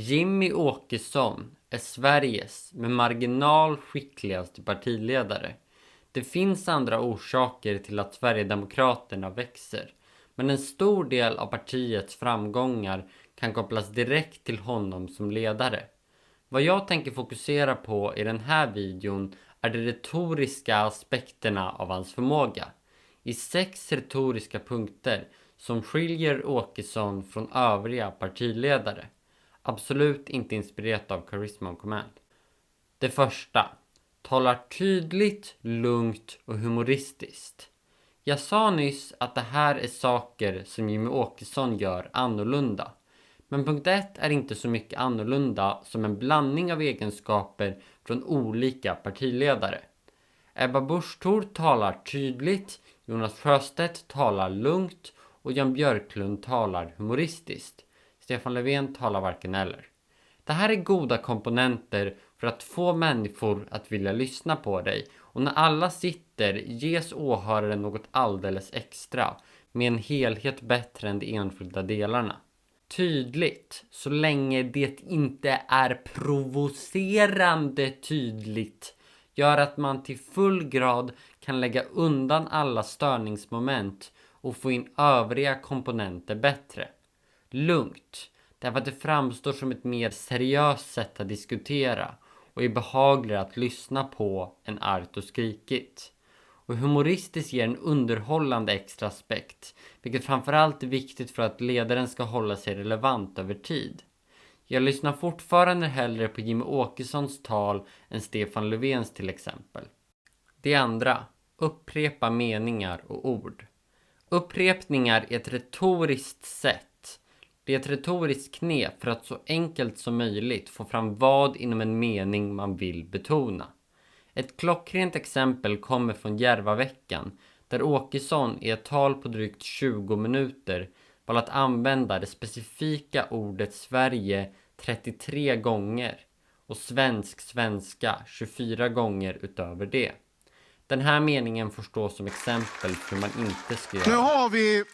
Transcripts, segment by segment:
Jimmy Åkesson är Sveriges med marginal skickligaste partiledare. Det finns andra orsaker till att Sverigedemokraterna växer, men en stor del av partiets framgångar kan kopplas direkt till honom som ledare. Vad jag tänker fokusera på i den här videon är de retoriska aspekterna av hans förmåga. I 6 retoriska punkter som skiljer Åkesson från övriga partiledare. Absolut inte inspirerat av Charisma on Command. Det första. Talar tydligt, lugnt och humoristiskt. Jag sa nyss att det här är saker som Jimmy Åkesson gör annorlunda. Men punkt 1 är inte så mycket annorlunda som en blandning av egenskaper från olika partiledare. Ebba Busch Thor talar tydligt, Jonas Sjöstedt talar lugnt och Jan Björklund talar humoristiskt. Stefan Löfven talar varken eller. Det här är goda komponenter för att få människor att vilja lyssna på dig. Och när alla sitter ges åhöraren något alldeles extra med en helhet bättre än de enskilda delarna. Tydligt, så länge det inte är provocerande tydligt, gör att man till full grad kan lägga undan alla störningsmoment och få in övriga komponenter bättre. Lugnt, därför att det framstår som ett mer seriöst sätt att diskutera och är behagligare att lyssna på än argt och skrikigt. Och humoristiskt ger en underhållande extra aspekt, vilket framförallt är viktigt för att ledaren ska hålla sig relevant över tid. Jag lyssnar fortfarande hellre på Jimmy Åkessons tal än Stefan Löfvens till exempel. Det andra, upprepa meningar och ord. Upprepningar är ett retoriskt sätt. Det är ett retoriskt knep för att så enkelt som möjligt få fram vad inom en mening man vill betona. Ett klockrent exempel kommer från Järvaveckan, där Åkesson i ett tal på drygt 20 minuter valt att använda det specifika ordet Sverige 33 gånger och svenska 24 gånger utöver det. Den här meningen får stå som exempel för hur man inte ska göra. Nu har vi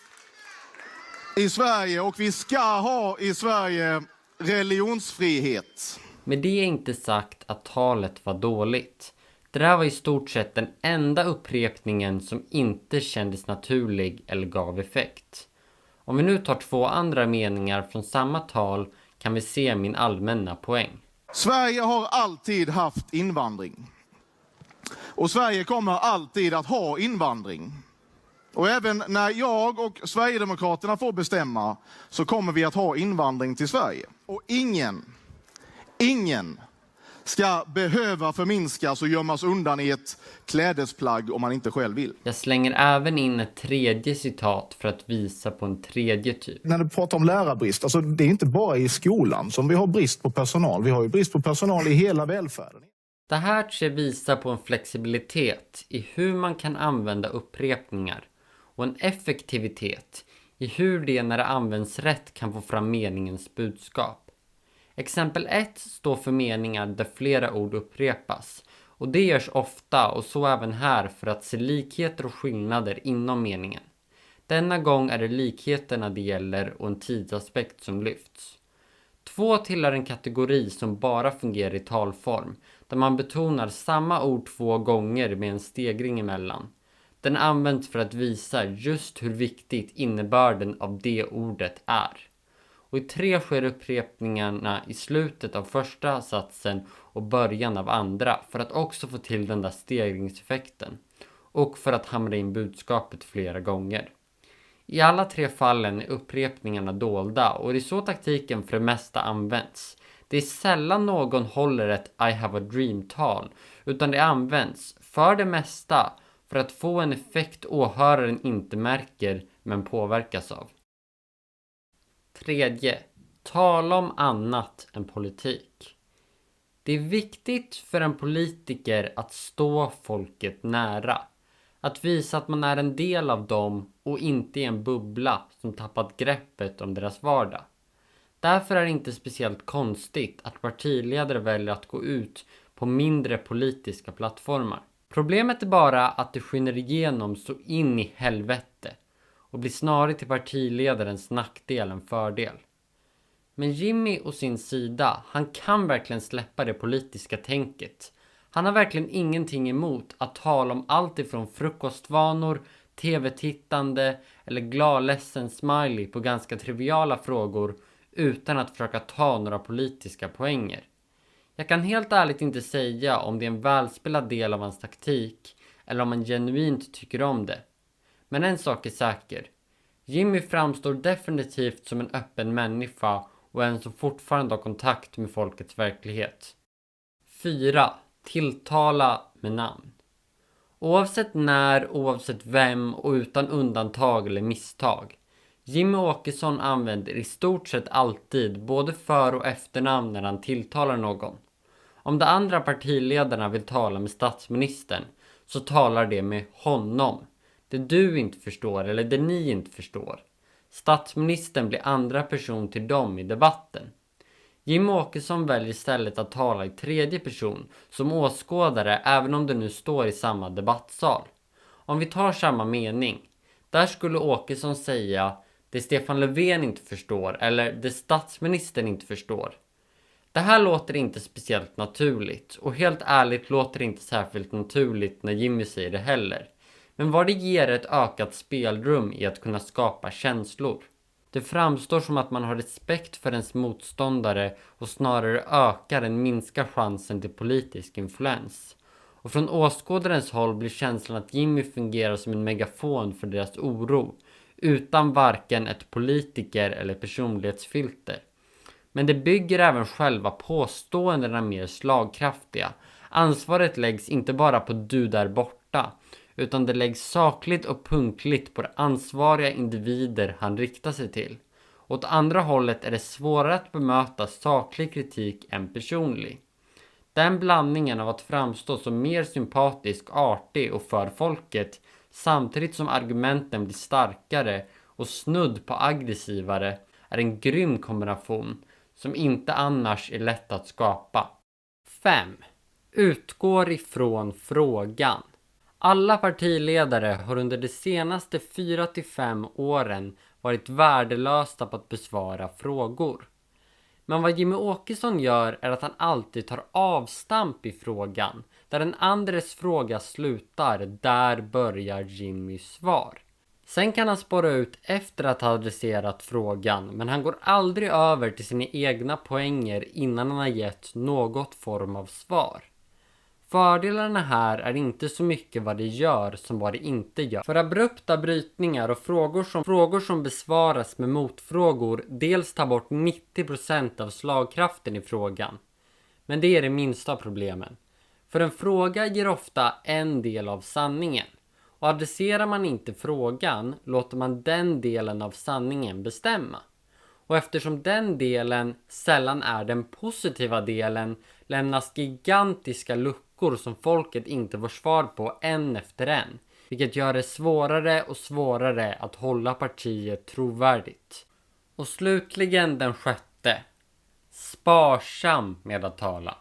i Sverige, och vi ska ha i Sverige, religionsfrihet. Med det är inte sagt att talet var dåligt. Det där var i stort sett den enda upprepningen som inte kändes naturlig eller gav effekt. Om vi nu tar 2 andra meningar från samma tal kan vi se min allmänna poäng. Sverige har alltid haft invandring. Och Sverige kommer alltid att ha invandring. Och även när jag och Sverigedemokraterna får bestämma så kommer vi att ha invandring till Sverige. Och ingen ska behöva förminskas och gömmas undan i ett klädesplagg om man inte själv vill. Jag slänger även in ett tredje citat för att visa på en tredje typ. När du pratar om lärarbrist, alltså det är inte bara i skolan som vi har brist på personal. Vi har ju brist på personal i hela välfärden. Det här visar på en flexibilitet i hur man kan använda upprepningar och en effektivitet i hur det när det används rätt kan få fram meningens budskap. Exempel 1 står för meningar där flera ord upprepas och det görs ofta och så även här för att se likheter och skillnader inom meningen. Denna gång är det likheterna det gäller och en tidsaspekt som lyfts. 2 tillhör en kategori som bara fungerar i talform, där man betonar samma ord 2 gånger med en stegring emellan. Den används för att visa just hur viktigt innebörden av det ordet är. Och i 3 sker upprepningarna i slutet av första satsen och början av andra för att också få till den där stegringseffekten och för att hamra in budskapet flera gånger. I alla 3 fallen är upprepningarna dolda och det är så taktiken för det mesta används. Det är sällan någon håller ett I have a dream-tal, utan det används för det mesta för att få en effekt åhöraren inte märker men påverkas av. 3. Tala om annat än politik. Det är viktigt för en politiker att stå folket nära. Att visa att man är en del av dem och inte i en bubbla som tappat greppet om deras vardag. Därför är det inte speciellt konstigt att partiledare väljer att gå ut på mindre politiska plattformar. Problemet är bara att det skiner igenom så in i helvete och blir snarare till partiledarens nackdel än fördel. Men Jimmy och sin sida, han kan verkligen släppa det politiska tänket. Han har verkligen ingenting emot att tala om allt ifrån frukostvanor, tv-tittande eller gladledsen smiley på ganska triviala frågor utan att försöka ta några politiska poänger. Jag kan helt ärligt inte säga om det är en välspelad del av hans taktik eller om han genuint tycker om det. Men en sak är säker. Jimmy framstår definitivt som en öppen människa och en som fortfarande har kontakt med folkets verklighet. 4. Tilltala med namn. Oavsett när, oavsett vem och utan undantag eller misstag. Jimmy Åkesson använder i stort sett alltid både för- och efternamn när han tilltalar någon. Om de andra partiledarna vill tala med statsministern så talar det med honom. Det du inte förstår eller det ni inte förstår. Statsministern blir andra person till dem i debatten. Jimmy Åkesson väljer istället att tala i tredje person som åskådare även om det nu står i samma debattsal. Om vi tar samma mening. Där skulle Åkesson säga det Stefan Löfven inte förstår eller det statsministern inte förstår. Det här låter inte speciellt naturligt och helt ärligt låter det inte särskilt naturligt när Jimmy säger det heller. Men vad det ger ett ökat spelrum i att kunna skapa känslor. Det framstår som att man har respekt för ens motståndare och snarare ökar än minskar chansen till politisk influens. Och från åskådarens håll blir känslan att Jimmy fungerar som en megafon för deras oro, utan varken ett politiker eller personlighetsfilter. Men det bygger även själva påståendena mer slagkraftiga. Ansvaret läggs inte bara på du där borta, utan det läggs sakligt och punktligt på de ansvariga individer han riktar sig till. Åt andra hållet är det svårare att bemöta saklig kritik än personlig. Den blandningen av att framstå som mer sympatisk, artig och för folket samtidigt som argumenten blir starkare och snudd på aggressivare är en grym kombination som inte annars är lätt att skapa. 5. Utgår ifrån frågan. Alla partiledare har under de senaste 4-5 åren varit värdelösa på att besvara frågor. Men vad Jimmy Åkesson gör är att han alltid tar avstamp i frågan. Där den andres fråga slutar, där börjar Jimmys svar. Sen kan han spåra ut efter att ha adresserat frågan, men han går aldrig över till sina egna poänger innan han har gett något form av svar. Fördelarna här är inte så mycket vad det gör som vad det inte gör. För abrupta brytningar och frågor som besvaras med motfrågor dels tar bort 90% av slagkraften i frågan. Men det är det minsta av problemen. För en fråga ger ofta en del av sanningen. Och adresserar man inte frågan låter man den delen av sanningen bestämma. Och eftersom den delen sällan är den positiva delen lämnas gigantiska luckor som folket inte får svar på en efter en. Vilket gör det svårare och svårare att hålla partiet trovärdigt. Och slutligen den 6. Sparsam med att tala.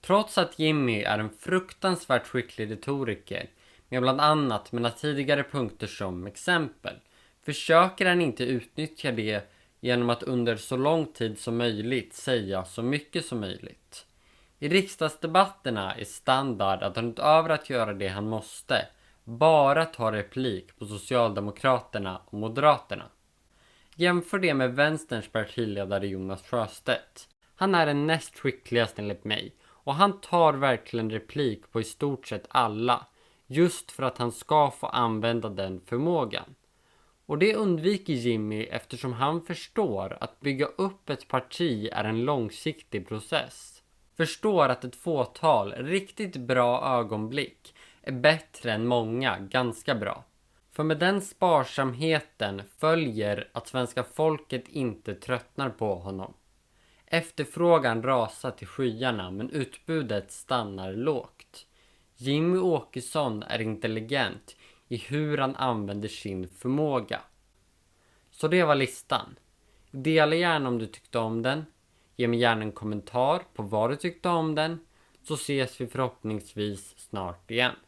Trots att Jimmy är en fruktansvärt skicklig retoriker med bland annat mina tidigare punkter som exempel, försöker han inte utnyttja det genom att under så lång tid som möjligt säga så mycket som möjligt. I riksdagsdebatterna är standard att han utöver att göra det han måste bara ta replik på Socialdemokraterna och Moderaterna. Jämför det med vänsterns partiledare Jonas Sjöstedt. Han är den näst skickligaste enligt mig och han tar verkligen replik på i stort sett alla just för att han ska få använda den förmågan. Och det undviker Jimmy eftersom han förstår att bygga upp ett parti är en långsiktig process. Förstår att ett fåtal riktigt bra ögonblick är bättre än många ganska bra. För med den sparsamheten följer att svenska folket inte tröttnar på honom. Efterfrågan rasar till skyarna men utbudet stannar lågt. Jimmy Åkesson är intelligent i hur han använder sin förmåga. Så det var listan. Dela gärna om du tyckte om den. Ge mig gärna en kommentar på vad du tyckte om den. Så ses vi förhoppningsvis snart igen.